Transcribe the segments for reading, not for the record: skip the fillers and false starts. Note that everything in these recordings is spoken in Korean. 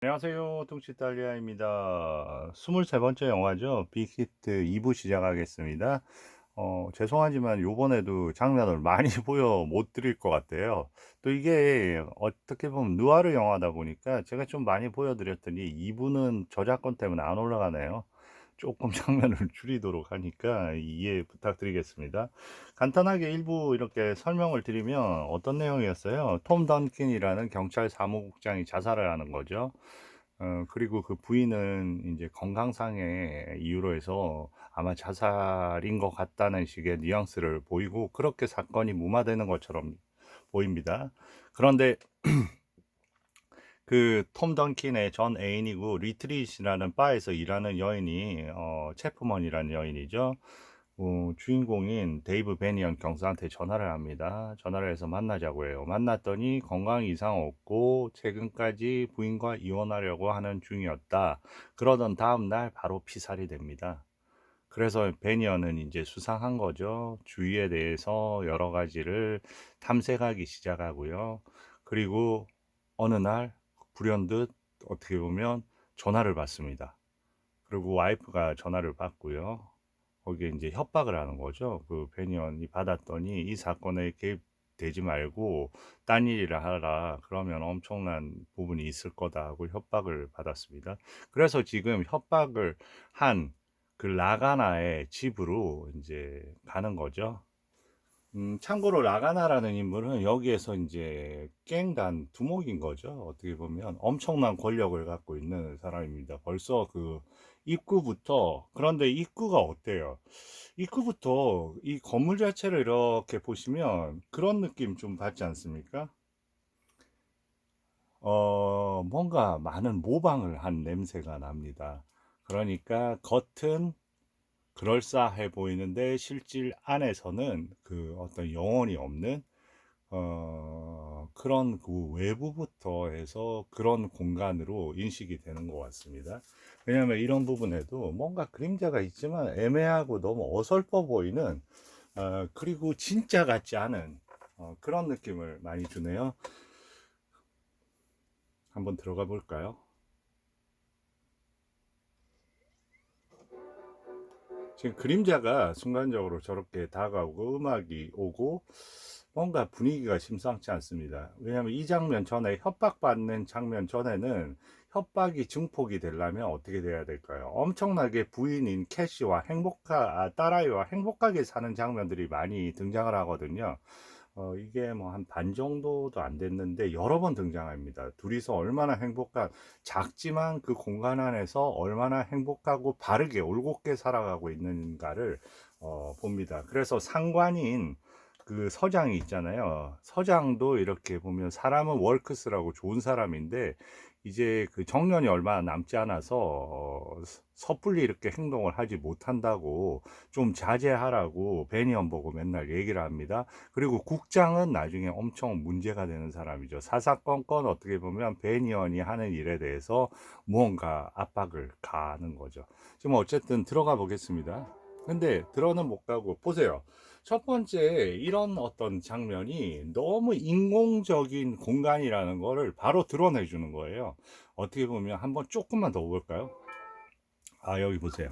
안녕하세요. 뚱치이탈리아입니다. 23번째 영화죠. 빅히트 2부 시작하겠습니다. 죄송하지만 요번에도 장면을 많이 보여 못 드릴 것 같아요. 또 이게 어떻게 보면 느와르 영화다 보니까 제가 좀 많이 보여드렸더니 2부는 저작권 때문에 안 올라가네요. 조금 장면을 줄이도록 하니까 이해 부탁드리겠습니다. 간단하게 일부 이렇게 설명을 드리면 어떤 내용이었어요? 톰 던킨이라는 경찰 사무국장이 자살을 하는 거죠. 그리고 그 부인은 이제 건강상의 이유로 해서 아마 자살인 것 같다는 식의 뉘앙스를 보이고 그렇게 사건이 무마되는 것처럼 보입니다. 그런데 그 톰 던킨의 전 애인이고 리트릿이라는 바에서 일하는 여인이 체프먼이라는 여인이죠. 주인공인 데이브 베니언 경사한테 전화를 합니다. 전화를 해서 만나자고 해요. 만났더니 건강 이상 없고 최근까지 부인과 이혼하려고 하는 중이었다. 그러던 다음 날 바로 피살이 됩니다. 그래서 베니언은 이제 수상한 거죠. 주위에 대해서 여러 가지를 탐색하기 시작하고요. 그리고 어느 날 불현듯 어떻게 보면 전화를 받습니다. 그리고 와이프가 전화를 받고요. 거기에 이제 협박을 하는 거죠. 그 베니언이 받았더니 이 사건에 개입되지 말고 딴 일이라 하라. 그러면 엄청난 부분이 있을 거다 하고 협박을 받았습니다. 그래서 지금 협박을 한 그 라가나의 집으로 이제 가는 거죠. 참고로 라가나라는 인물은 여기에서 이제 깽단 두목인 거죠. 어떻게 보면 엄청난 권력을 갖고 있는 사람입니다. 벌써 그 입구부터, 그런데 입구가 어때요? 입구부터 이 건물 자체를 이렇게 보시면 그런 느낌 좀 받지 않습니까? 뭔가 많은 모방을 한 냄새가 납니다. 그러니까 겉은 그럴싸해 보이는데 실질 안에서는 그 어떤 영혼이 없는 그런 그 외부부터 해서 그런 공간으로 인식이 되는 것 같습니다. 왜냐하면 이런 부분에도 뭔가 그림자가 있지만 애매하고 너무 어설퍼 보이는 그리고 진짜 같지 않은 그런 느낌을 많이 주네요. 한번 들어가 볼까요? 지금 그림자가 순간적으로 저렇게 다가오고 음악이 오고 뭔가 분위기가 심상치 않습니다. 왜냐하면 이 장면 전에 협박받는 장면 전에는 협박이 증폭이 되려면 어떻게 돼야 될까요? 엄청나게 부인인 캐시와 딸아이와 행복하게 사는 장면들이 많이 등장을 하거든요. 이게 뭐 한 반 정도도 안 됐는데 여러 번 등장합니다. 둘이서 얼마나 작지만 그 공간 안에서 얼마나 행복하고 바르게 올곧게 살아가고 있는가를 봅니다. 그래서 상관인 그 서장이 있잖아요. 서장도 이렇게 보면 사람은 월크스라고 좋은 사람인데 이제 그 정년이 얼마 남지 않아서 섣불리 이렇게 행동을 하지 못한다고 좀 자제하라고 베니언 보고 맨날 얘기를 합니다. 그리고 국장은 나중에 엄청 문제가 되는 사람이죠. 사사건건 어떻게 보면 베니언이 하는 일에 대해서 무언가 압박을 가하는 거죠. 지금 어쨌든 들어가 보겠습니다. 근데 들어는 못 가고 보세요. 첫 번째 이런 어떤 장면이 너무 인공적인 공간이라는 거를 바로 드러내 주는 거예요. 어떻게 보면 한번 조금만 더 볼까요? 아, 여기 보세요.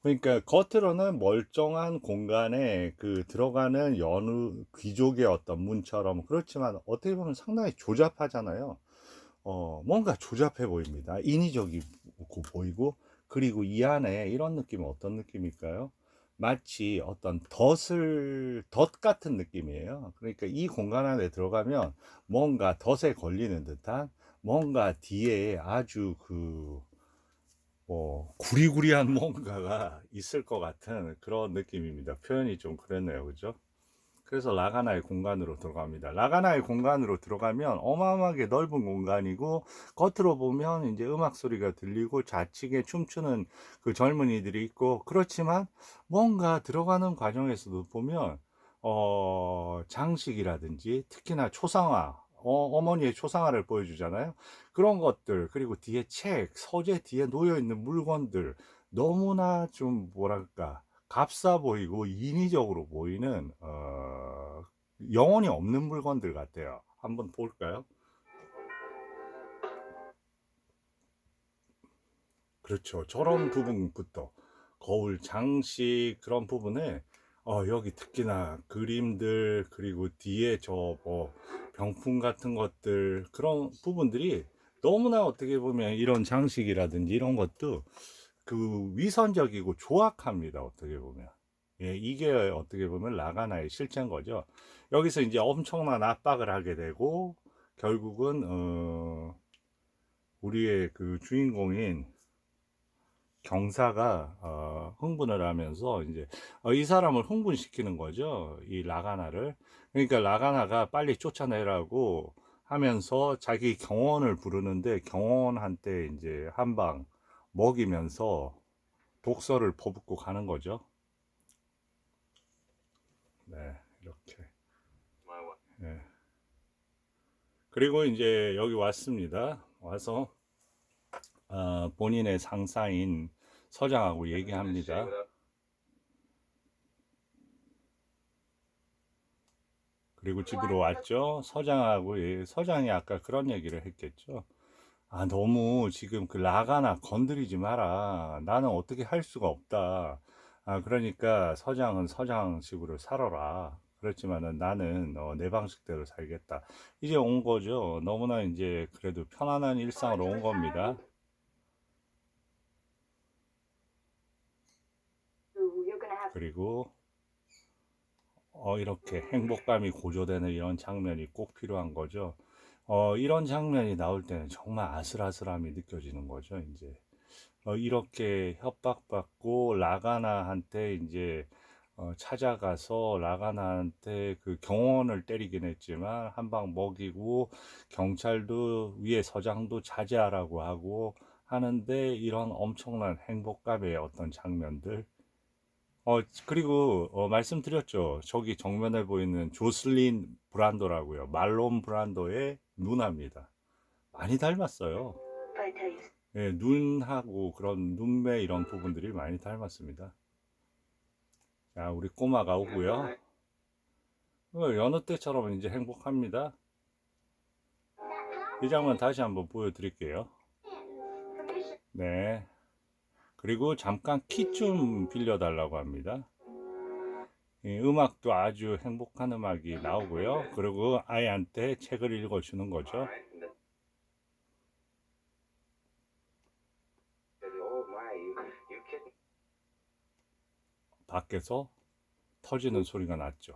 그러니까 겉으로는 멀쩡한 공간에 그 들어가는 여느 귀족의 어떤 문처럼 그렇지만 어떻게 보면 상당히 조잡하잖아요. 뭔가 조잡해 보입니다. 인위적이고 보이고, 그리고 이 안에 이런 느낌은 어떤 느낌일까요? 마치 어떤 덫 같은 느낌이에요. 그러니까 이 공간 안에 들어가면 뭔가 덫에 걸리는 듯한 뭔가 뒤에 아주 구리구리한 뭔가가 있을 것 같은 그런 느낌입니다. 표현이 좀 그랬네요. 그죠? 그래서 라가나의 공간으로 들어갑니다. 라가나의 공간으로 들어가면 어마어마하게 넓은 공간이고 겉으로 보면 이제 음악 소리가 들리고 좌측에 춤추는 그 젊은이들이 있고 그렇지만 뭔가 들어가는 과정에서도 보면 장식이라든지 특히나 초상화 어머니의 초상화를 보여주잖아요. 그런 것들 그리고 뒤에 책 서재 뒤에 놓여 있는 물건들 너무나 좀 뭐랄까 값싸 보이고 인위적으로 보이는 영혼이 없는 물건들 같아요. 한번 볼까요? 그렇죠. 저런 부분부터 거울 장식 그런 부분에 여기 특히나 그림들 그리고 뒤에 저 뭐 병풍 같은 것들 그런 부분들이 너무나 어떻게 보면 이런 장식이라든지 이런 것도 그 위선적이고 조악합니다. 어떻게 보면. 예, 이게 어떻게 보면 라가나의 실체인 거죠. 여기서 이제 엄청난 압박을 하게 되고 결국은 우리의 그 주인공인 경사가 흥분을 하면서 이제 이 사람을 흥분시키는 거죠. 이 라가나를. 그러니까 라가나가 빨리 쫓아내라고 하면서 자기 경원을 부르는데 경원한테 이제 한 방 먹이면서 독서를 퍼붓고 가는 거죠. 네, 이렇게. 예. 그리고 이제 여기 왔습니다. 와서 본인의 상사인 서장하고 얘기합니다. 그리고 집으로 왔죠. 서장이 아까 그런 얘기를 했겠죠. 아, 너무 지금 그 라가나 건드리지 마라. 나는 어떻게 할 수가 없다. 아, 그러니까 서장은 서장식으로 살아라. 그렇지만은 나는 내 방식대로 살겠다. 이제 온 거죠. 너무나 이제 그래도 편안한 일상으로 온 겁니다. 그리고 이렇게 행복감이 고조되는 이런 장면이 꼭 필요한 거죠. 이런 장면이 나올 때는 정말 아슬아슬함이 느껴지는 거죠, 이제. 이렇게 협박받고 라가나한테 이제 찾아가서 라가나한테 그 경호원을 때리긴 했지만 한 방 먹이고 경찰도 위에 서장도 자제하라고 하고 하는데 이런 엄청난 행복감의 어떤 장면들 그리고 말씀드렸죠. 저기 정면에 보이는 조슬린 브란도라고요. 말론 브란도의 누나입니다. 많이 닮았어요. 예, 눈하고 그런 눈매 이런 부분들이 많이 닮았습니다. 자, 우리 꼬마가 오고요. 여느 때처럼 이제 행복합니다. 이 장면 다시 한번 보여드릴게요. 네. 그리고 잠깐 키 좀 빌려달라고 합니다. 음악도 아주 행복한 음악이 나오고요. 그리고 아이한테 책을 읽어주는 거죠. 밖에서 터지는 소리가 났죠.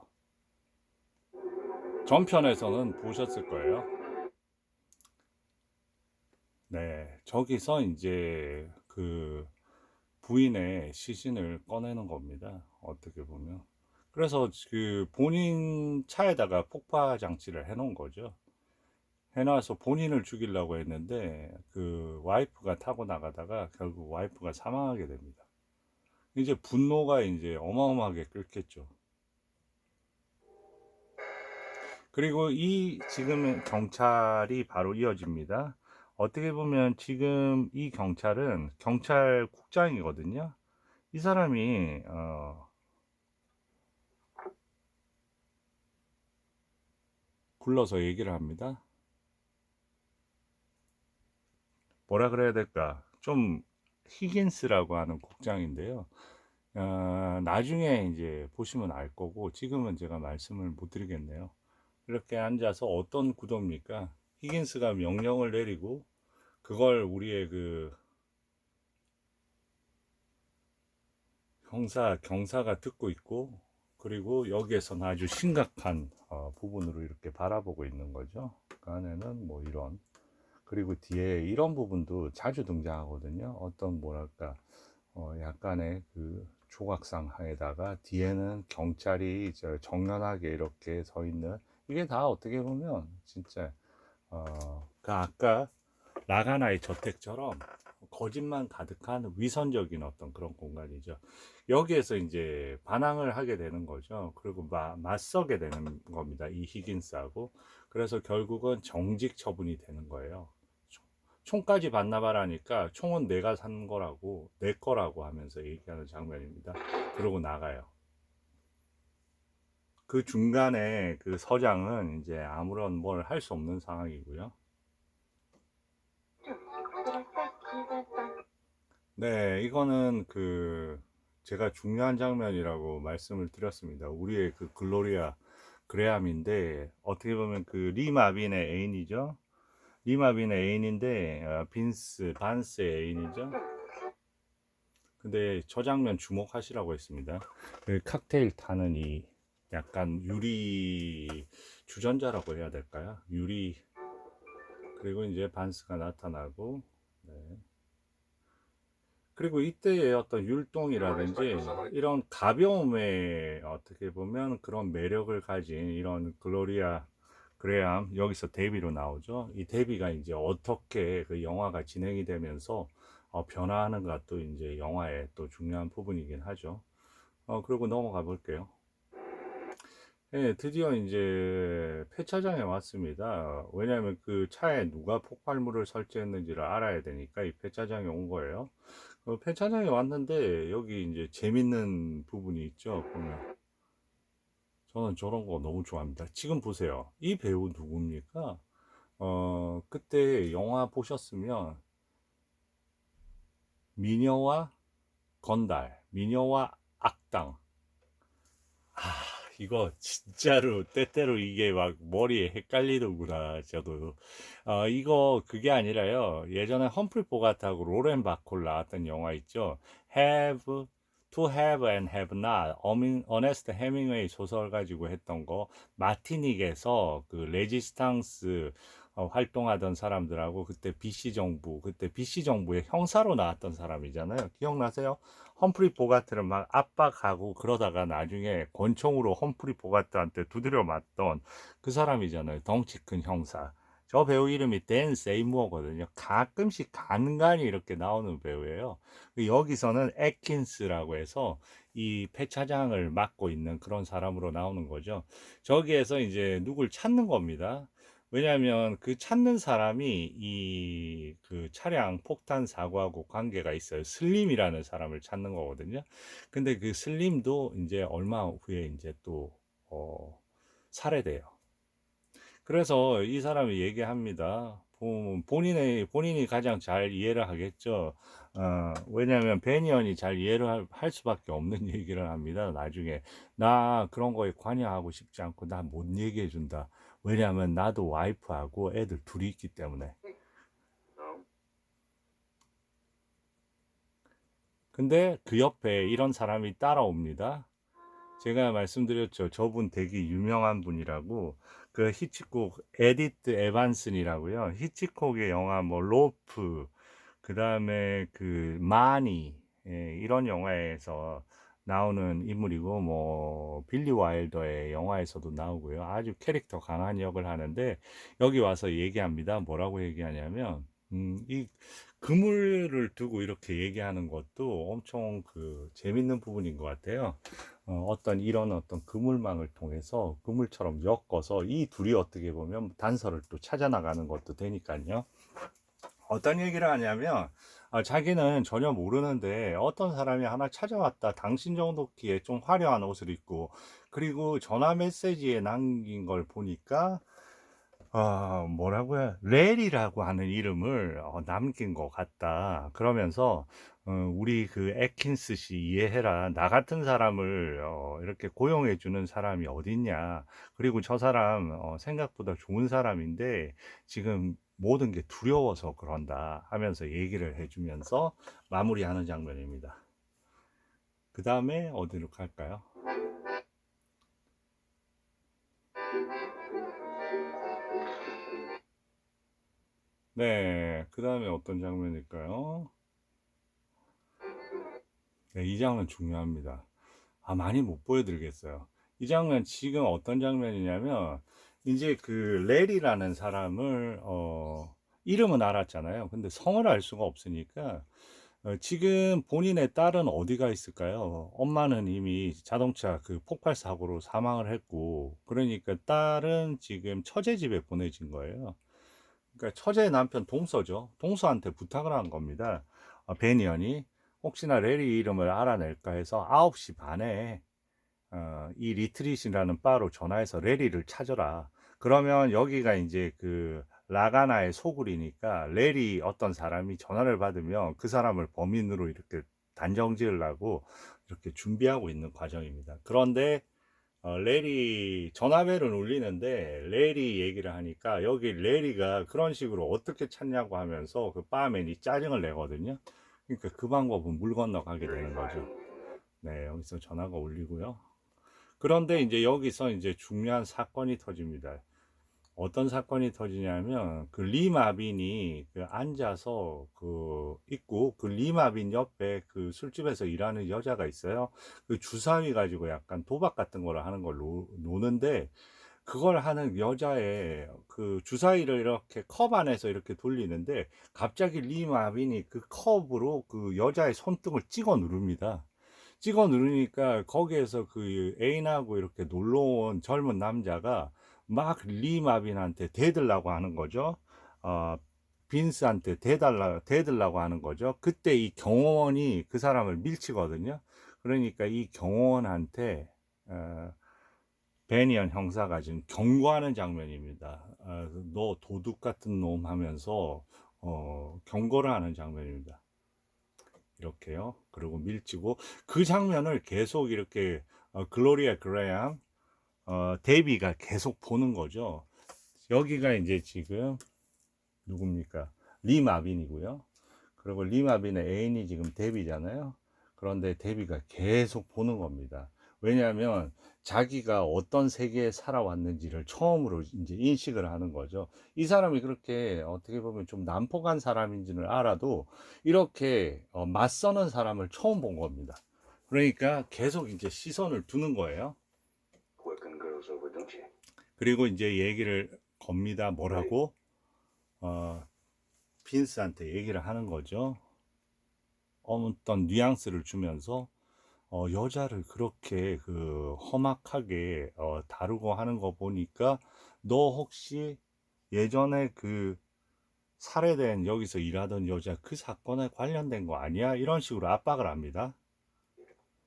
전편에서는 보셨을 거예요. 네, 저기서 이제 그 부인의 시신을 꺼내는 겁니다. 어떻게 보면. 그래서 그 본인 차에다가 폭파 장치를 해놓은 거죠. 해놔서 본인을 죽이려고 했는데 그 와이프가 타고 나가다가 결국 와이프가 사망하게 됩니다. 이제 분노가 이제 어마어마하게 끓겠죠. 그리고 이 지금 경찰이 바로 이어집니다. 어떻게 보면 지금 이 경찰은 경찰국장이거든요. 이 사람이 불러서 얘기를 합니다. 뭐라 그래야 될까? 좀 히긴스라고 하는 국장인데요. 나중에 이제 보시면 알 거고 지금은 제가 말씀을 못 드리겠네요. 이렇게 앉아서 어떤 구도입니까? 히긴스가 명령을 내리고 그걸 우리의 그 경사가 듣고 있고 그리고 여기에서는 아주 심각한 부분으로 이렇게 바라보고 있는 거죠. 그 안에는 뭐 이런 그리고 뒤에 이런 부분도 자주 등장하거든요. 어떤 뭐랄까 약간의 그 조각상에다가 뒤에는 경찰이 정연하게 이렇게 서 있는 이게 다 어떻게 보면 진짜 그 아까 라가나의 저택처럼 거짓말 가득한 위선적인 어떤 그런 공간이죠. 여기에서 이제 반항을 하게 되는 거죠. 그리고 맞서게 되는 겁니다. 이 히긴스하고. 그래서 결국은 정직 처분이 되는 거예요. 총까지 받나봐라니까 총은 내가 산 거라고 내 거라고 하면서 얘기하는 장면입니다. 그러고 나가요. 그 중간에 그 서장은 이제 아무런 뭘 할 수 없는 상황이고요. 네, 이거는 제가 중요한 장면이라고 말씀을 드렸습니다. 우리의 그 글로리아 그레암인데, 어떻게 보면 그 리마빈의 애인이죠. 리마빈의 애인인데, 반스의 애인이죠. 근데 저 장면 주목하시라고 했습니다. 그 칵테일 타는 이 약간 유리 주전자라고 해야 될까요? 유리. 그리고 이제 반스가 나타나고, 네. 그리고 이때의 어떤 율동이라든지 이런 가벼움에 어떻게 보면 그런 매력을 가진 이런 글로리아 그레암, 여기서 데뷔로 나오죠. 이 데뷔가 이제 어떻게 그 영화가 진행이 되면서 변화하는가, 또 이제 영화의 또 중요한 부분이긴 하죠. 그리고 넘어가 볼게요. 예, 드디어 이제 폐차장에 왔습니다. 왜냐하면 그 차에 누가 폭발물을 설치했는지를 알아야 되니까 이 폐차장에 온 거예요. 폐차장에 왔는데 여기 이제 재밌는 부분이 있죠. 보면 저는 저런 거 너무 좋아합니다. 지금 보세요. 이 배우 누굽니까? 그때 영화 보셨으면 미녀와 건달, 미녀와 악당. 아, 이거 진짜로 때때로 이게 막 머리에 헷갈리더구나. 저도 이거 그게 아니라요. 예전에 험프리 보가트하고 로렌 바콜 나왔던 영화 있죠. Have to have and have not. 어네스트 해밍웨이 소설 가지고 했던 거. 마티닉에서 그 레지스탕스 활동하던 사람들하고 그때 BC 정부의 형사로 나왔던 사람이잖아요. 기억나세요? 험프리 보가트를 막 압박하고 그러다가 나중에 권총으로 험프리 보가트한테 두드려 맞던 그 사람이잖아요. 덩치 큰 형사. 저 배우 이름이 댄 세이무어거든요. 가끔씩 간간히 이렇게 나오는 배우예요. 여기서는 애킨스라고 해서 이 폐차장을 맡고 있는 그런 사람으로 나오는 거죠. 저기에서 이제 누굴 찾는 겁니다. 왜냐하면 그 찾는 사람이 이 그 차량 폭탄 사고하고 관계가 있어요. 슬림이라는 사람을 찾는 거거든요. 근데 그 슬림도 이제 얼마 후에 이제 또 살해돼요. 그래서 이 사람이 얘기합니다. 본인이 가장 잘 이해를 하겠죠. 왜냐하면 베니언이 잘 이해를 할 수밖에 없는 얘기를 합니다. 나중에 나 그런 거에 관여하고 싶지 않고 나 못 얘기해 준다. 왜냐하면 나도 와이프하고 애들 둘이 있기 때문에. 근데 그 옆에 이런 사람이 따라옵니다. 제가 말씀드렸죠. 저분 되게 유명한 분이라고. 그 히치콕 에디트 에반슨이라고요. 히치콕의 영화 뭐 로프, 그다음에 그 마니, 이런 영화에서 나오는 인물이고, 뭐 빌리 와일더의 영화에서도 나오고요. 아주 캐릭터 강한 역을 하는데 여기 와서 얘기합니다. 뭐라고 얘기하냐면 이 그물을 두고 이렇게 얘기하는 것도 엄청 재밌는 부분인 것 같아요. 어떤 이런 어떤 그물망을 통해서 그물처럼 엮어서 이 둘이 어떻게 보면 단서를 또 찾아 나가는 것도 되니까요. 어떤 얘기를 하냐면 자기는 전혀 모르는데 어떤 사람이 하나 찾아왔다. 당신 정도 키에 좀 화려한 옷을 입고, 그리고 전화 메시지에 남긴 걸 보니까 뭐라고요? 렐이라고 하는 이름을 남긴 것 같다. 그러면서 우리 그 애킨스 씨 이해해라. 나 같은 사람을 이렇게 고용해 주는 사람이 어딨냐. 그리고 저 사람 생각보다 좋은 사람인데 지금 모든 게 두려워서 그런다 하면서 얘기를 해주면서 마무리하는 장면입니다. 그 다음에 어디로 갈까요? 네, 그 다음에 어떤 장면일까요? 네, 이 장면 중요합니다. 많이 못 보여드리겠어요. 이 장면 지금 어떤 장면이냐면 이제 그 렐이라는 사람을 이름은 알았잖아요. 근데 성을 알 수가 없으니까 지금 본인의 딸은 어디가 있을까요? 엄마는 이미 자동차 그 폭발 사고로 사망을 했고, 그러니까 딸은 지금 처제 집에 보내진 거예요. 그러니까 처제의 남편 동서죠. 동서한테 부탁을 한 겁니다. 베니언이 혹시나 레리 이름을 알아낼까 해서 9시 반에 이 리트릿이라는 바로 전화해서 레리를 찾아라. 그러면 여기가 이제 그 라가나의 소굴이니까 렐이 어떤 사람이 전화를 받으면 그 사람을 범인으로 이렇게 단정 지으려고 이렇게 준비하고 있는 과정입니다. 그런데 렐이 전화벨은 울리는데 렐이 얘기를 하니까 여기 렐이가 그런 식으로 어떻게 찾냐고 하면서 그 바맨이 짜증을 내거든요. 그러니까 그 방법은 물 건너가게 되는 거죠. 네, 여기서 전화가 울리고요. 그런데 이제 여기서 이제 중요한 사건이 터집니다. 어떤 사건이 터지냐면 그 리마빈이 그 앉아서 그 있고 그 리마빈 옆에 그 술집에서 일하는 여자가 있어요. 그 주사위 가지고 약간 도박 같은 거를 하는 걸 노는데 그걸 하는 여자의 그 주사위를 이렇게 컵 안에서 이렇게 돌리는데 갑자기 리마빈이 그 컵으로 그 여자의 손등을 찍어 누릅니다. 찍어 누르니까 거기에서 그 애인하고 이렇게 놀러 온 젊은 남자가 막 리마빈한테 대들라고 하는 거죠. 어, 빈스한테 대들라고 하는 거죠. 그때 이 경호원이 그 사람을 밀치거든요. 그러니까 이 경호원한테 베니언 형사가 지금 경고하는 장면입니다. 너 도둑 같은 놈 하면서 경고를 하는 장면입니다. 이렇게요. 그리고 밀치고 그 장면을 계속 이렇게 글로리아 그레이엄 데비가 계속 보는 거죠. 여기가 이제 지금 누굽니까? 리 마빈이고요. 그리고 리 마빈의 애인이 지금 데비잖아요. 그런데 데비가 계속 보는 겁니다. 왜냐하면 자기가 어떤 세계에 살아왔는지를 처음으로 이제 인식을 하는 거죠. 이 사람이 그렇게 어떻게 보면 좀 난폭한 사람인지는 알아도 이렇게 맞서는 사람을 처음 본 겁니다. 그러니까 계속 이제 시선을 두는 거예요. 그리고 이제 얘기를 겁니다. 뭐라고? 빈스한테 얘기를 하는 거죠. 어떤 뉘앙스를 주면서 여자를 그렇게 그 험악하게 다루고 하는 거 보니까 너 혹시 예전에 그 살해된 여기서 일하던 여자 그 사건에 관련된 거 아니야? 이런 식으로 압박을 합니다.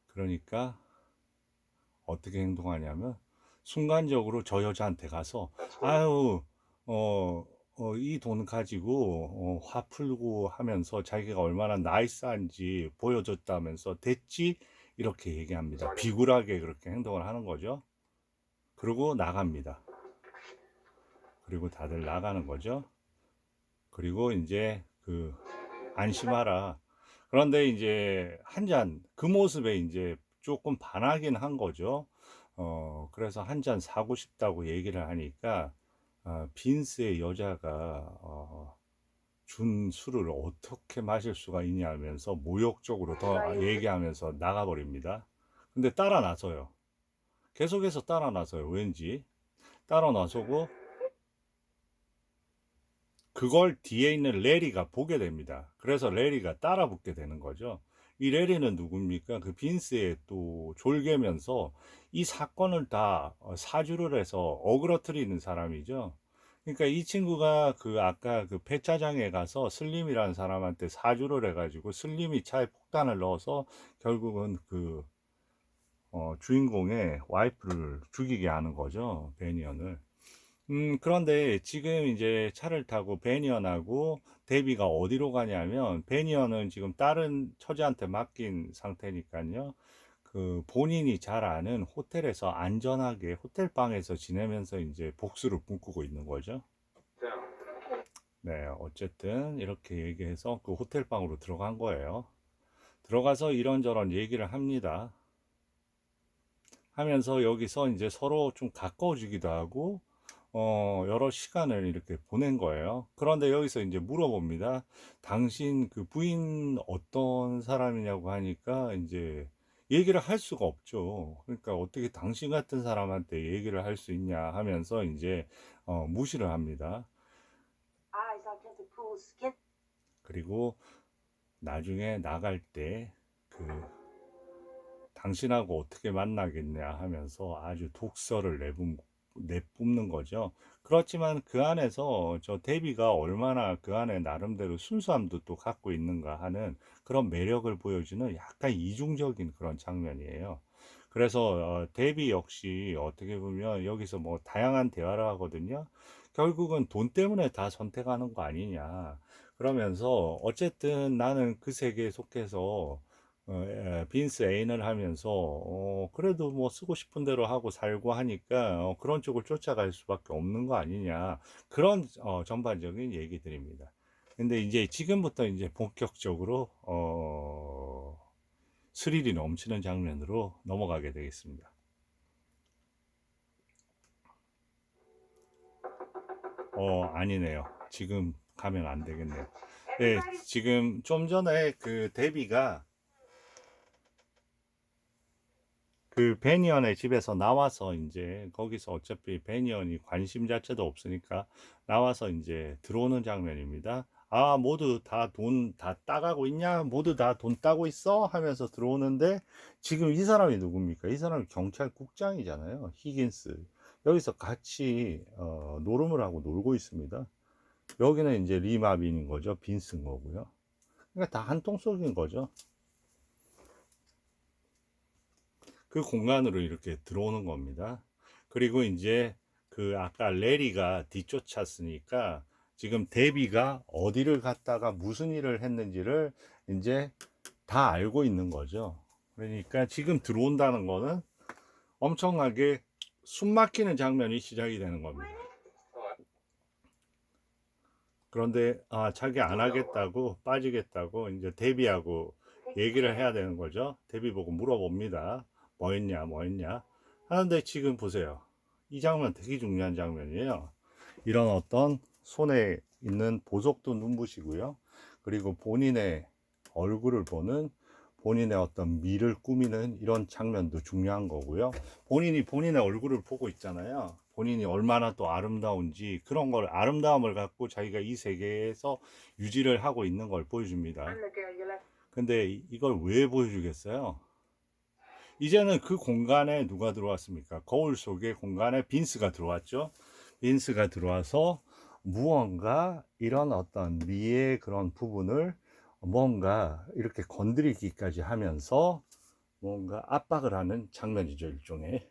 그러니까 어떻게 행동하냐면 순간적으로 저 여자한테 가서 아유 이 돈 가지고 화 풀고 하면서 자기가 얼마나 나이스한지 보여줬다면서 됐지? 이렇게 얘기합니다. 비굴하게 그렇게 행동을 하는 거죠. 그리고 나갑니다. 그리고 다들 나가는 거죠. 그리고 이제 그 안심하라. 그런데 이제 한 잔 그 모습에 이제 조금 반하긴 한 거죠. 그래서 한 잔 사고 싶다고 얘기를 하니까 빈스의 여자가 준 술을 어떻게 마실 수가 있냐 하면서 모욕적으로 더 얘기하면서 나가버립니다. 근데 따라 나서요. 계속해서 따라 나서요. 왠지 따라 나서고 그걸 뒤에 있는 레리가 보게 됩니다. 그래서 레리가 따라 붙게 되는 거죠. 이 레리는 누굽니까? 그 빈스의 또 졸개면서 이 사건을 다 사주를 해서 어그러뜨리는 사람이죠. 그러니까 이 친구가 그 아까 그 폐차장에 가서 슬림이라는 사람한테 사주를 해가지고 슬림이 차에 폭탄을 넣어서 결국은 그 주인공의 와이프를 죽이게 하는 거죠. 베니언을. 그런데 지금 이제 차를 타고 베니언하고 데비가 어디로 가냐면 베니언은 지금 다른 처지한테 맡긴 상태니까요. 그 본인이 잘 아는 호텔에서 안전하게 호텔 방에서 지내면서 이제 복수를 꿈꾸고 있는 거죠. 네, 어쨌든 이렇게 얘기해서 그 호텔 방으로 들어간 거예요. 들어가서 이런저런 얘기를 합니다. 하면서 여기서 이제 서로 좀 가까워지기도 하고 여러 시간을 이렇게 보낸 거예요. 그런데 여기서 이제 물어봅니다. 당신 그 부인 어떤 사람이냐고 하니까 이제 얘기를 할 수가 없죠. 그러니까 어떻게 당신 같은 사람한테 얘기를 할 수 있냐 하면서 이제 무시를 합니다. 그리고 나중에 나갈 때 그 당신하고 어떻게 만나겠냐 하면서 아주 독설을 내뿜는 거죠. 그렇지만 그 안에서 저 데비가 얼마나 그 안에 나름대로 순수함도 또 갖고 있는가 하는 그런 매력을 보여주는 약간 이중적인 그런 장면이에요. 그래서 데비 역시 어떻게 보면 여기서 뭐 다양한 대화를 하거든요. 결국은 돈 때문에 다 선택하는 거 아니냐. 그러면서 어쨌든 나는 그 세계에 속해서 빈스 애인을 하면서 그래도 뭐 쓰고 싶은 대로 하고 살고 하니까 그런 쪽을 쫓아갈 수밖에 없는 거 아니냐. 그런 전반적인 얘기들입니다. 근데 이제 지금부터 이제 본격적으로 스릴이 넘치는 장면으로 넘어가게 되겠습니다. 아니네요. 지금 가면 안 되겠네요. 네, 지금 좀 전에 그 데비가 그 베니언의 집에서 나와서 이제 거기서 어차피 베니언이 관심 자체도 없으니까 나와서 이제 들어오는 장면입니다. 아, 모두 다 돈 다 따가고 있냐? 모두 다 돈 따고 있어? 하면서 들어오는데 지금 이 사람이 누굽니까? 이 사람이 경찰국장이잖아요. 히긴스. 여기서 같이 노름을 하고 놀고 있습니다. 여기는 이제 리마빈인 거죠. 빈스인 거고요. 그러니까 다 한통 속인 거죠. 그 공간으로 이렇게 들어오는 겁니다. 그리고 이제 그 아까 레리가 뒤쫓았으니까 지금 데비가 어디를 갔다가 무슨 일을 했는지를 이제 다 알고 있는 거죠. 그러니까 지금 들어온다는 거는 엄청나게 숨 막히는 장면이 시작이 되는 겁니다. 그런데 자기 안 하겠다고 빠지겠다고 이제 데비하고 얘기를 해야 되는 거죠. 데비 보고 물어봅니다. 뭐 했냐 뭐 했냐 하는데 지금 보세요. 이 장면 되게 중요한 장면이에요. 이런 어떤 손에 있는 보석도 눈부시고요. 그리고 본인의 얼굴을 보는 본인의 어떤 미를 꾸미는 이런 장면도 중요한 거고요. 본인이 본인의 얼굴을 보고 있잖아요. 본인이 얼마나 또 아름다운지 그런 걸 아름다움을 갖고 자기가 이 세계에서 유지를 하고 있는 걸 보여줍니다. 근데 이걸 왜 보여주겠어요? 이제는 그 공간에 누가 들어왔습니까? 거울 속의 공간에 빈스가 들어왔죠. 빈스가 들어와서 무언가 이런 어떤 미의 그런 부분을 뭔가 이렇게 건드리기까지 하면서 뭔가 압박을 하는 장면이죠, 일종의.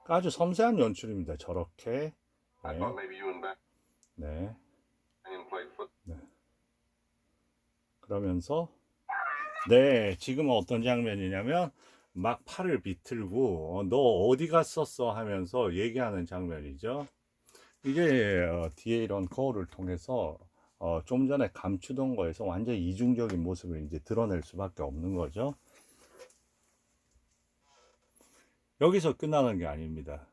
아주 섬세한 연출입니다. 저렇게. 네. 네. 네. 그러면서 네, 지금은 어떤 장면이냐면 막 팔을 비틀고 너 어디 갔었어 하면서 얘기하는 장면이죠. 이게 뒤에 이런 거울을 통해서 좀 전에 감추던 거에서 완전 이중적인 모습을 이제 드러낼 수밖에 없는 거죠. 여기서 끝나는 게 아닙니다.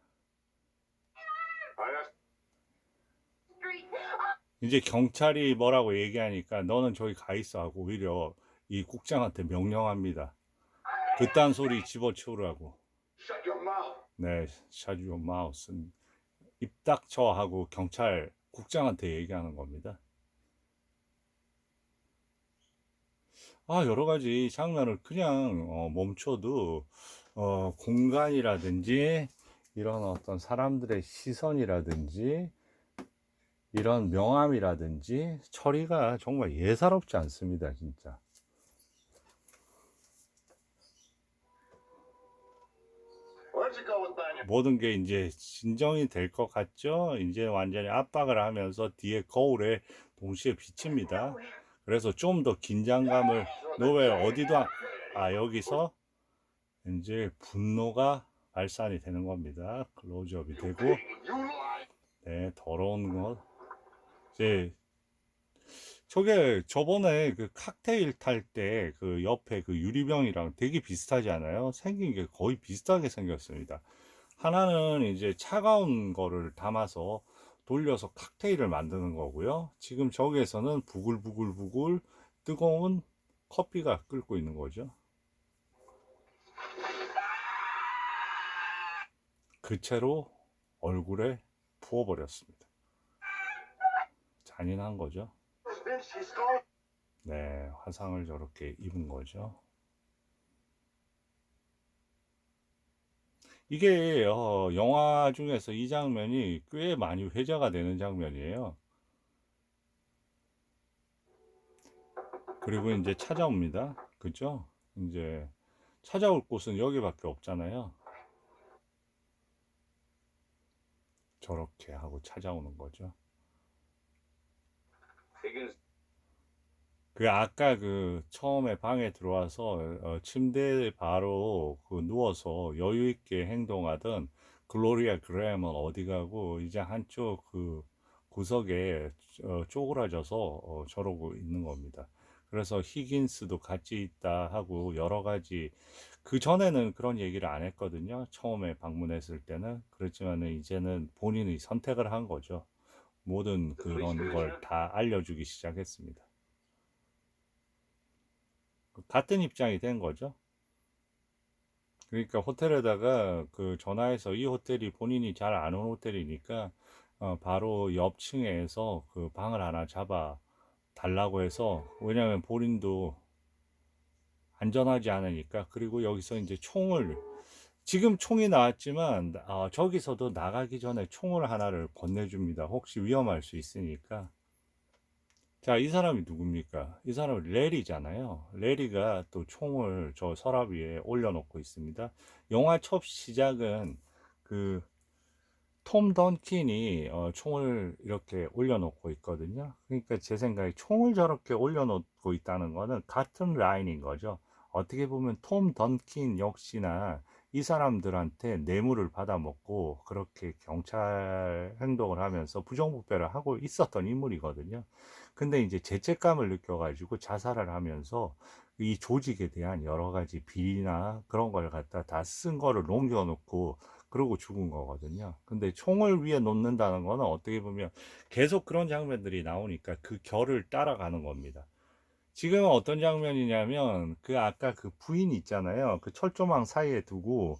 이제 경찰이 뭐라고 얘기하니까 너는 저기 가 있어 하고 오히려 이 국장한테 명령합니다. 그딴 소리 집어치우라고. 네, shut your mouth. 입 닥쳐 하고 경찰 국장한테 얘기하는 겁니다. 여러 가지 장면을 그냥 멈춰도 공간이라든지 이런 어떤 사람들의 시선이라든지 이런 명암이라든지 처리가 정말 예사롭지 않습니다, 진짜. 모든 게 이제 진정이 될 것 같죠? 이제 완전히 압박을 하면서 뒤에 거울에 동시에 비칩니다. 그래서 좀 더 긴장감을 너 왜 어디도 여기서 이제 분노가 발산이 되는 겁니다. 클로즈업이 되고 네, 더러운 것 이제 저게 저번에 그 칵테일 탈 때 그 옆에 그 유리병이랑 되게 비슷하지 않아요? 생긴 게 거의 비슷하게 생겼습니다. 하나는 이제 차가운 거를 담아서 돌려서 칵테일을 만드는 거고요. 지금 저기에서는 부글부글부글 뜨거운 커피가 끓고 있는 거죠. 그 채로 얼굴에 부어버렸습니다. 잔인한 거죠. 네, 화상을 저렇게 입은 거죠. 이게 영화 중에서 이 장면이 꽤 많이 회자가 되는 장면이에요. 그리고 이제 찾아옵니다. 그죠? 이제 찾아올 곳은 여기밖에 없잖아요. 저렇게 하고 찾아오는 거죠. 그 아까 그 처음에 방에 들어와서 침대에 바로 그 누워서 여유 있게 행동하던 글로리아 그램은 어디 가고 이제 한쪽 그 구석에 쪼그라져서 저러고 있는 겁니다. 그래서 히긴스도 같이 있다 하고 여러 가지 그 전에는 그런 얘기를 안 했거든요. 처음에 방문했을 때는 그렇지만은 이제는 본인이 선택을 한 거죠. 모든 그런 걸 다 알려주기 시작했습니다. 같은 입장이 된 거죠. 그러니까 호텔에다가 그 전화해서 이 호텔이 본인이 잘 아는 호텔이니까 바로 옆 층에서 그 방을 하나 잡아 달라고 해서 왜냐하면 본인도 안전하지 않으니까 그리고 여기서 이제 총을 지금 총이 나왔지만 저기서도 나가기 전에 총을 하나를 건네줍니다. 혹시 위험할 수 있으니까. 자, 이 사람이 누굽니까? 이 사람은 레리잖아요. 레리가 또 총을 저 서랍 위에 올려놓고 있습니다. 영화 첫 시작은 그 톰 던킨이 총을 이렇게 올려놓고 있거든요. 그러니까 제 생각에 총을 저렇게 올려놓고 있다는 거는 같은 라인인 거죠. 어떻게 보면 톰 던킨 역시나 이 사람들한테 뇌물을 받아먹고 그렇게 경찰 행동을 하면서 부정부패를 하고 있었던 인물이거든요. 근데 이제 죄책감을 느껴가지고 자살을 하면서 이 조직에 대한 여러 가지 비리나 그런 걸 갖다 다 쓴 거를 넘겨놓고 그러고 죽은 거거든요. 근데 총을 위에 놓는다는 거는 어떻게 보면 계속 그런 장면들이 나오니까 그 결을 따라가는 겁니다. 지금은 어떤 장면이냐면 그 아까 그 부인 있잖아요. 그 철조망 사이에 두고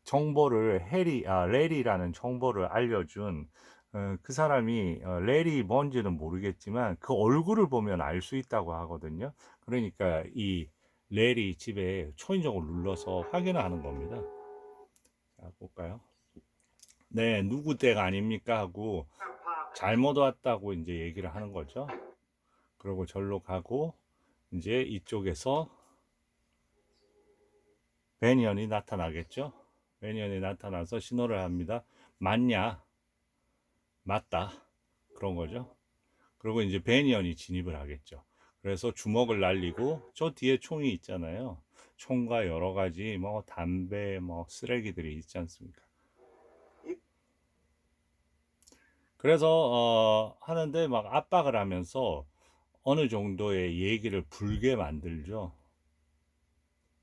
정보를 레리라는 정보를 알려준 그 사람이 레리 뭔지는 모르겠지만 그 얼굴을 보면 알 수 있다고 하거든요. 그러니까 이 레리 집에 초인종을 눌러서 확인을 하는 겁니다. 자, 볼까요? 네, 누구 댁 아닙니까? 하고 잘못 왔다고 이제 얘기를 하는 거죠. 그리고 절로 가고 이제 이쪽에서 베니언이 나타나겠죠. 베니언이 나타나서 신호를 합니다. 맞냐? 맞다. 그런 거죠. 그리고 이제 베니언이 진입을 하겠죠. 그래서 주먹을 날리고 저 뒤에 총이 있잖아요. 총과 여러 가지 뭐 담배 뭐 쓰레기들이 있지 않습니까? 그래서 하는데 막 압박을 하면서 어느 정도의 얘기를 불게 만들죠.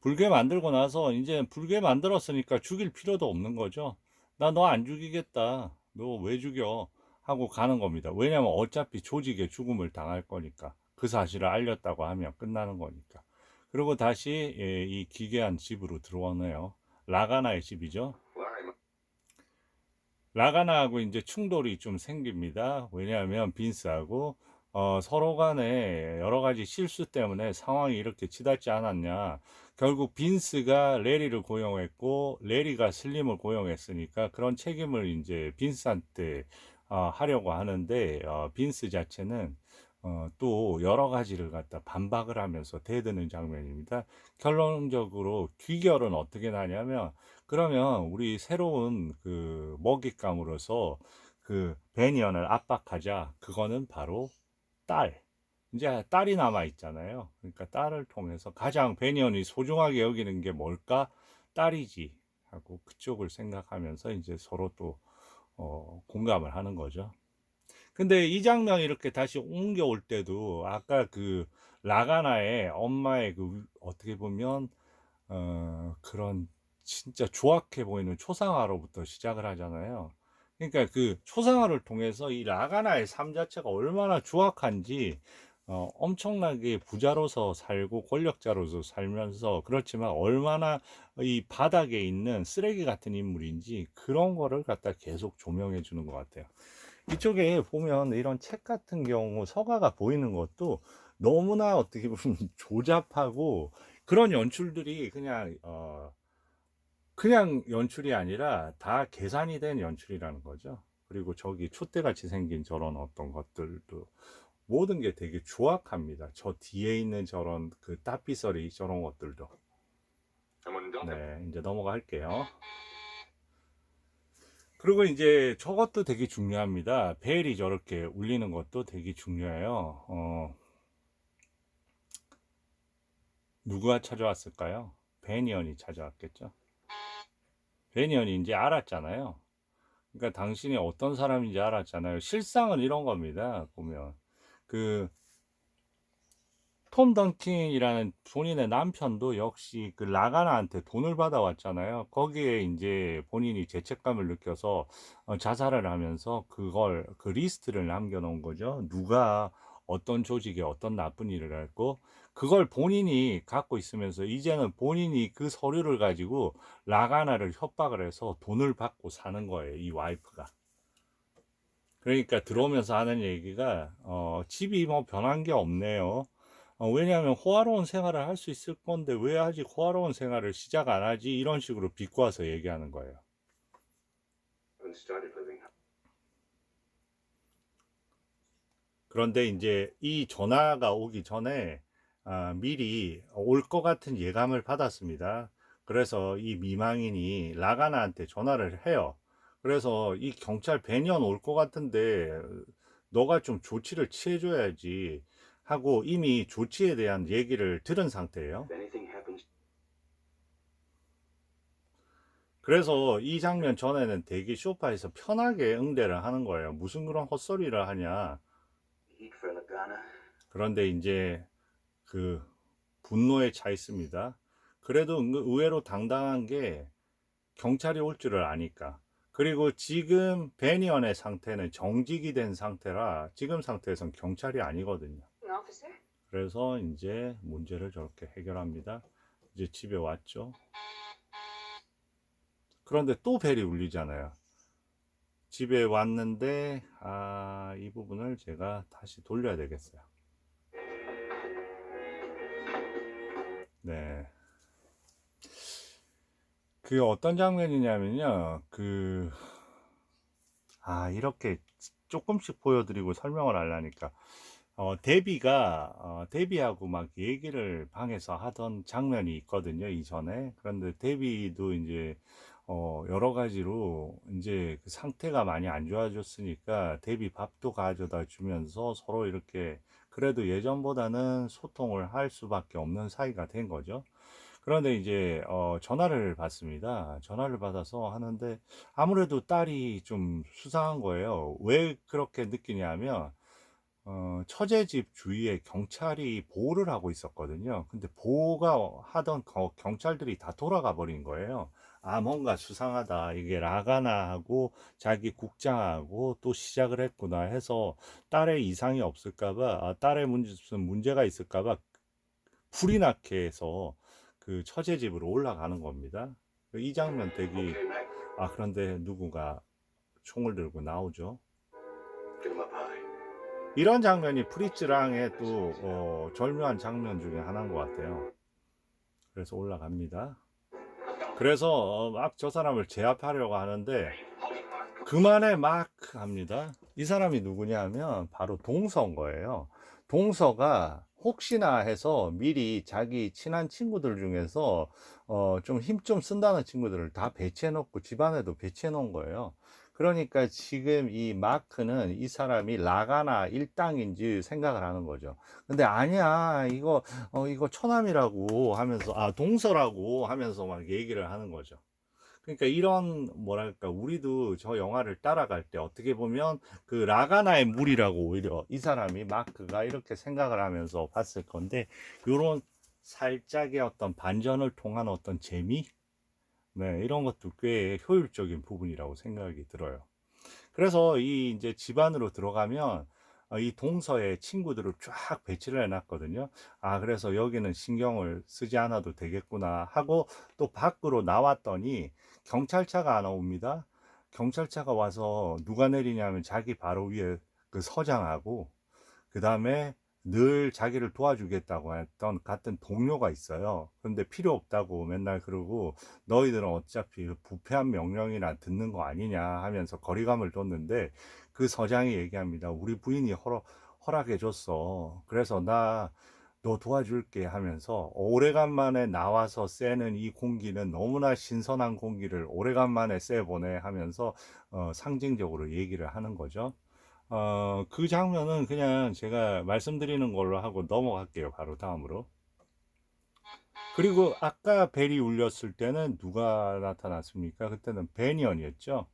불게 만들고 나서 이제 불게 만들었으니까 죽일 필요도 없는 거죠. 나 너 안 죽이겠다. 너 왜 죽여? 하고 가는 겁니다. 왜냐면 어차피 조직의 죽음을 당할 거니까. 그 사실을 알렸다고 하면 끝나는 거니까. 그리고 다시 이 기괴한 집으로 들어오네요. 라가나의 집이죠. 라가나하고 이제 충돌이 좀 생깁니다. 왜냐하면 빈스하고 서로 간에 여러 가지 실수 때문에 상황이 이렇게 치닫지 않았냐. 결국 빈스가 레리를 고용했고 레리가 슬림을 고용했으니까 그런 책임을 이제 빈스한테 하려고 하는데 빈스 자체는 또 여러 가지를 갖다 반박을 하면서 대드는 장면입니다. 결론적으로 귀결은 어떻게 나냐면 그러면 우리 새로운 그 먹잇감으로서 그 베니언을 압박하자. 그거는 바로 딸. 이제 딸이 남아 있잖아요. 그러니까 딸을 통해서 가장 베니언이 소중하게 여기는 게 뭘까? 딸이지. 하고 그쪽을 생각하면서 이제 서로 또 공감을 하는 거죠. 근데 이 장면 이렇게 다시 옮겨올 때도 아까 그 라가나의 엄마의 그 어떻게 보면 그런 진짜 조악해 보이는 초상화로부터 시작을 하잖아요. 그러니까 그 초상화를 통해서 이 라가나의 삶 자체가 얼마나 조악한지 엄청나게 부자로서 살고 권력자로서 살면서 그렇지만 얼마나 이 바닥에 있는 쓰레기 같은 인물인지 그런 거를 갖다 계속 조명해 주는 것 같아요. 이쪽에 보면 이런 책 같은 경우 서가가 보이는 것도 너무나 어떻게 보면 조잡하고 그런 연출들이 그냥 연출이 아니라 다 계산이 된 연출이라는 거죠. 그리고 저기 촛대같이 생긴 저런 어떤 것들도 모든 게 되게 조악합니다. 저 뒤에 있는 저런 그 따삐서리 저런 것들도. 네, 이제 넘어갈게요. 그리고 이제 저것도 되게 중요합니다. 벨이 저렇게 울리는 것도 되게 중요해요. 누가 찾아왔을까요? 베니언이 찾아왔겠죠. 베니언이 이제 알았잖아요. 그러니까 당신이 어떤 사람인지 알았잖아요. 실상은 이런 겁니다. 보면 그 톰 던킨이라는 본인의 남편도 역시 그 라가나한테 돈을 받아왔잖아요. 거기에 이제 본인이 죄책감을 느껴서 자살을 하면서 그걸 그 리스트를 남겨놓은 거죠. 누가 어떤 조직에 어떤 나쁜 일을 했고 그걸 본인이 갖고 있으면서 이제는 본인이 그 서류를 가지고 라가나를 협박을 해서 돈을 받고 사는 거예요. 이 와이프가. 그러니까 들어오면서 하는 얘기가 집이 뭐 변한 게 없네요. 왜냐하면 호화로운 생활을 할 수 있을 건데 왜 아직 호화로운 생활을 시작 안 하지? 이런 식으로 비꼬아서 얘기하는 거예요. 그런데 이제 이 전화가 오기 전에 미리 올 것 같은 예감을 받았습니다. 그래서 이 미망인이 라가나한테 전화를 해요. 그래서 이 경찰 배년 올 것 같은데 너가 좀 조치를 취해줘야지 하고 이미 조치에 대한 얘기를 들은 상태예요. 그래서 이 장면 전에는 되게 소파에서 편하게 응대를 하는 거예요. 무슨 그런 헛소리를 하냐. 그런데 이제 그 분노에 차 있습니다. 그래도 의외로 당당한 게 경찰이 올 줄을 아니까. 그리고 지금 베니언의 상태는 정직이 된 상태라 지금 상태에선 경찰이 아니거든요. 그래서 이제 문제를 저렇게 해결합니다. 이제 집에 왔죠. 그런데 또 벨이 울리잖아요. 집에 왔는데 이 부분을 제가 다시 돌려야 되겠어요. 네. 그 어떤 장면이냐면요. 이렇게 조금씩 보여드리고 설명을 하려니까 데비하고 막 얘기를 방에서 하던 장면이 있거든요, 이전에. 그런데 데비도 이제, 여러 가지로 이제 그 상태가 많이 안 좋아졌으니까 데비 밥도 가져다 주면서 서로 이렇게 그래도 예전보다는 소통을 할 수밖에 없는 사이가 된 거죠. 그런데 이제, 전화를 받습니다. 전화를 받아서 하는데 아무래도 딸이 좀 수상한 거예요. 왜 그렇게 느끼냐면, 처제집 주위에 경찰이 보호를 하고 있었거든요. 근데 보호가 하던 경찰들이 다 돌아가 버린 거예요. 뭔가 수상하다. 이게 라가나하고 자기 국장하고 또 시작을 했구나 해서 딸의 이상이 없을까봐, 딸의 무슨 문제가 있을까봐 불이 나게 해서 그 처제집으로 올라가는 겁니다. 이 장면 되게, 그런데 누군가 총을 들고 나오죠. 이런 장면이 프리츠랑의 또 절묘한 장면 중에 하나인 것 같아요. 그래서 올라갑니다. 그래서 막 저 사람을 제압하려고 하는데 그만해 막 합니다. 이 사람이 누구냐 하면 바로 동서인 거예요. 동서가 혹시나 해서 미리 자기 친한 친구들 중에서 좀 힘 좀 쓴다는 친구들을 다 배치해 놓고 집안에도 배치해 놓은 거예요. 그러니까 지금 이 마크는 이 사람이 라가나 일당인지 생각을 하는 거죠. 근데 아니야, 이거 처남이라고 하면서, 동서라고 하면서 막 얘기를 하는 거죠. 그러니까 이런 뭐랄까 우리도 저 영화를 따라갈 때 어떻게 보면 그 라가나의 물이라고 오히려 이 사람이 마크가 이렇게 생각을 하면서 봤을 건데 요런 살짝의 어떤 반전을 통한 어떤 재미, 네, 이런 것도 꽤 효율적인 부분이라고 생각이 들어요. 그래서 이 이제 집 안으로 들어가면 이 동서의 친구들을 쫙 배치를 해놨거든요. 그래서 여기는 신경을 쓰지 않아도 되겠구나 하고 또 밖으로 나왔더니 경찰차가 하나 옵니다. 경찰차가 와서 누가 내리냐면 자기 바로 위에 그 서장하고 그 다음에 늘 자기를 도와주겠다고 했던 같은 동료가 있어요. 근데 필요 없다고 맨날 그러고 너희들은 어차피 그 부패한 명령이나 듣는 거 아니냐 하면서 거리감을 뒀는데 그 서장이 얘기합니다. 우리 부인이 허락해줬어. 그래서 나 너 도와줄게 하면서 오래간만에 나와서 쐬는 이 공기는 너무나 신선한 공기를 오래간만에 쐬보내 하면서 상징적으로 얘기를 하는 거죠. 그 장면은 그냥 제가 말씀드리는 걸로 하고 넘어갈게요. 바로 다음으로. 그리고 아까 벨이 울렸을 때는 누가 나타났습니까? 그때는 베니언이었죠.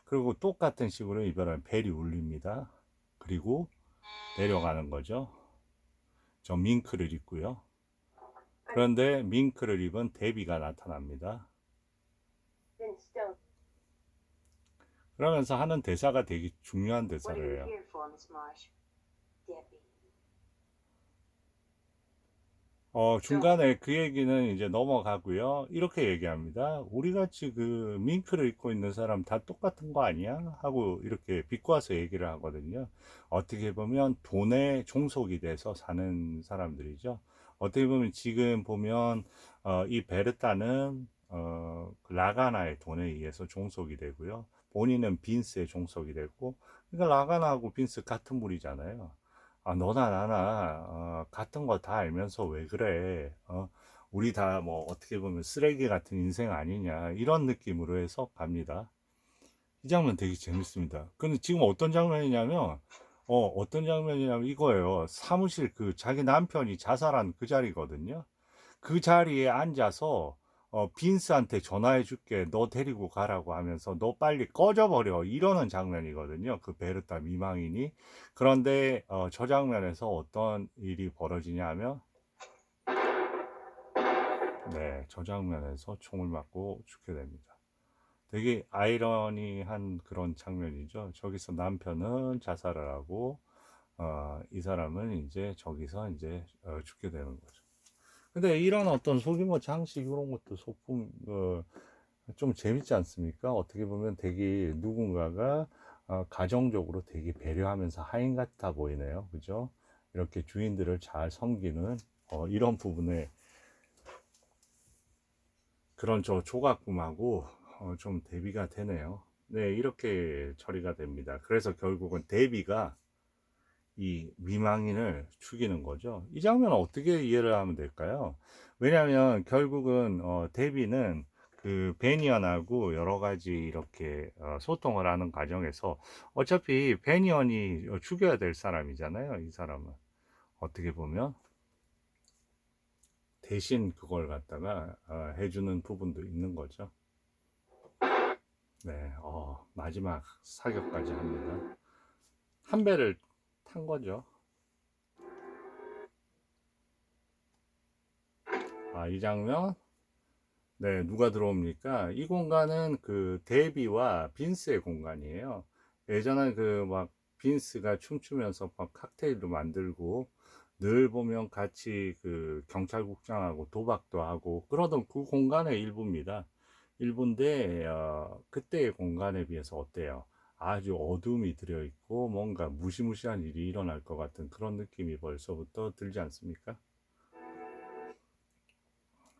그리고 똑같은 식으로 이번엔 벨이 울립니다. 그리고 내려가는 거죠. 저 밍크를 입고요. 그런데 밍크를 입은 데비가 나타납니다. 그러면서 하는 대사가 되게 중요한 대사를 해요. 중간에 그 얘기는 이제 넘어가고요. 이렇게 얘기합니다. 우리 같이 그 밍크를 입고 있는 사람 다 똑같은 거 아니야? 하고 이렇게 비꼬아서 얘기를 하거든요. 어떻게 보면 돈에 종속이 돼서 사는 사람들이죠. 어떻게 보면 지금 보면 이 베르타는 그 라가나의 돈에 의해서 종속이 되고요. 본인은 빈스의 종속이 되고, 그러니까 라가나하고 빈스 같은 물이잖아요. 너나 나나 같은 거 다 알면서 왜 그래? 우리 다 뭐 어떻게 보면 쓰레기 같은 인생 아니냐 이런 느낌으로 해서 갑니다. 이 장면 되게 재밌습니다. 근데 지금 어떤 장면이냐면 어떤 장면이냐면 이거예요. 사무실 그 자기 남편이 자살한 그 자리거든요. 그 자리에 앉아서 빈스한테 전화해 줄게. 너 데리고 가라고 하면서 너 빨리 꺼져버려. 이러는 장면이거든요. 그 베르타 미망인이. 그런데 저 장면에서 어떤 일이 벌어지냐 하면 네, 저 장면에서 총을 맞고 죽게 됩니다. 되게 아이러니한 그런 장면이죠. 저기서 남편은 자살을 하고 이 사람은 이제 저기서 이제 죽게 되는 거죠. 근데 이런 어떤 소규모 장식 이런 것도 소품 좀 재밌지 않습니까? 어떻게 보면 되게 누군가가 가정적으로 되게 배려하면서 하인 같아 보이네요. 그죠? 이렇게 주인들을 잘 섬기는 이런 부분에 그런 저 조각품하고 좀 대비가 되네요. 네, 이렇게 처리가 됩니다. 그래서 결국은 데비가 이 미망인을 죽이는 거죠. 이 장면은 어떻게 이해를 하면 될까요? 왜냐하면 결국은 데비는 그 베니언하고 여러 가지 이렇게 소통을 하는 과정에서 어차피 베니언이 죽여야 될 사람이잖아요. 이 사람은 어떻게 보면 대신 그걸 갖다가 해주는 부분도 있는 거죠. 네, 마지막 사격까지 합니다. 한 배를 탄 거죠. 이 장면 네, 누가 들어옵니까? 이 공간은 그 데비와 빈스의 공간이에요. 예전에 그 막 빈스가 춤추면서 막 칵테일도 만들고 늘 보면 같이 그 경찰국장하고 도박도 하고 그러던 그 공간의 일부입니다. 일부인데 그때의 공간에 비해서 어때요? 아주 어둠이 들어 있고 뭔가 무시무시한 일이 일어날 것 같은 그런 느낌이 벌써부터 들지 않습니까?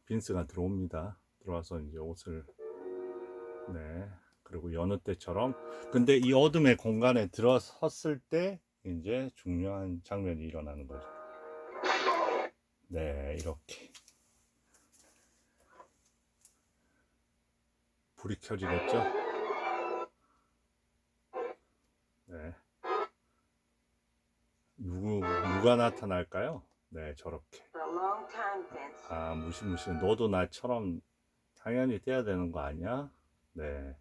빈스가 들어옵니다. 들어와서 이제 옷을 네. 그리고 여느 때처럼 근데 이 어둠의 공간에 들어섰을 때 이제 중요한 장면이 일어나는 거죠. 네, 이렇게 불이 켜지겠죠. 네. 누가 나타날까요? 네, 저렇게. 무시무시 너도 나처럼 당연히 떼야 되는 거 아니야? 네.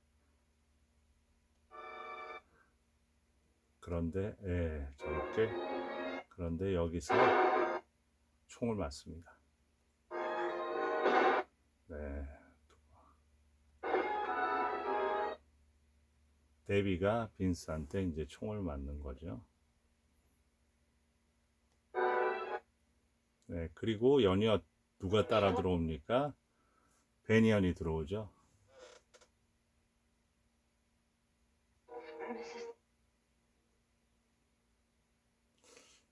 그런데 저렇게 그런데 여기서 총을 맞습니다. 네. 데비가 빈스한테 이제 총을 맞는 거죠. 네, 그리고 연이어 누가 따라 들어옵니까? 베니언이 들어오죠.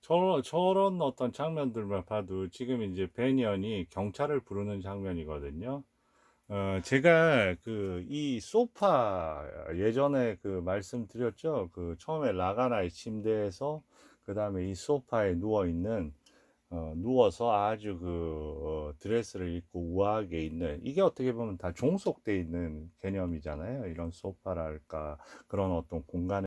저런 어떤 장면들만 봐도 지금 이제 베니언이 경찰을 부르는 장면이거든요. 제가 그 이 소파 예전에 그 말씀드렸죠. 그 처음에 라가나의 침대에서 그 다음에 이 소파에 누워 있는 누워서 아주 드레스를 입고 우아하게 있는, 이게 어떻게 보면 다 종속돼 있는 개념이잖아요. 이런 소파랄까 그런 어떤 공간에